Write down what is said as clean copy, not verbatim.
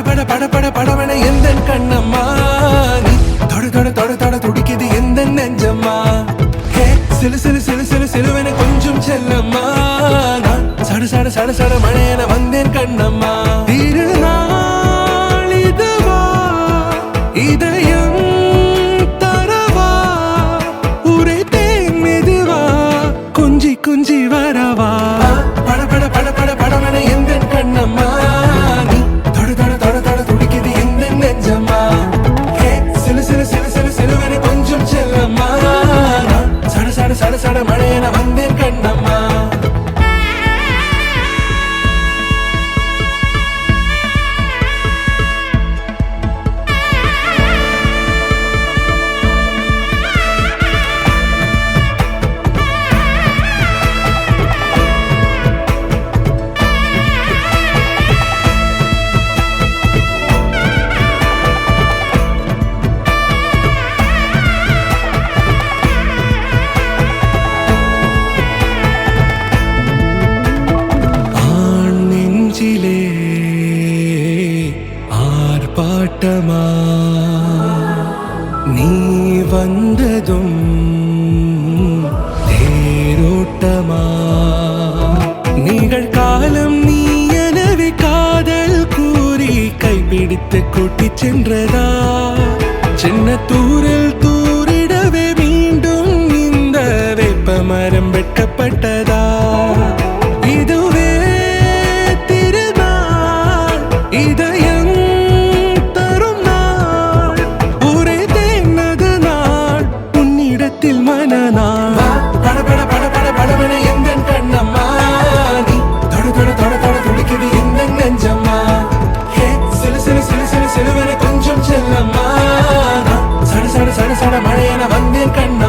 பட பட பட படவன எந்தன் கண்ணம்மா நீ தொட தொட தொட தொட துடிக்குது எந்த நெஞ்சம்மா ஹே சிலு சிலு சிலு சிலு சிலுவன கொஞ்சம் செல்லம்மா நான் சட சட சட சட மழையன வந்தேன் கண்ணம்மா திருநாள் இதுவா இதயம் தரவா உரைத்தேன் மெதுவா குஞ்சி குஞ்சி வரவா பட பட பட பட படவன எந்தன் கண்ணம்மா சட சட மழையன வந்தேன் கண்ணம்மா ஆர்ப்பாட்டமா நீ வந்ததும் தேரோட்டமா நிகழ்காலம் நீ எனவே காதல் கூறி கைப்பிடித்து கூட்டிச் சென்றதா சின்ன தூரில் தூரிடவே மீண்டும் இந்த வேப்ப மரம் வெட்கப்பட்டதா இதுவே திருநாள் இதயம் மனநாள் பட பட பட பட படவன எந்தன் கண்ணம்மா நீ தொட தொட தொட தொட துடிக்குது எந்த நெஞ்சம்மா ஹே சிலு சிலு சிலு சிலு சிலுவன கொஞ்சம் செல்லம்மா சட சட சட சட மழையன வந்தேன் கண்ண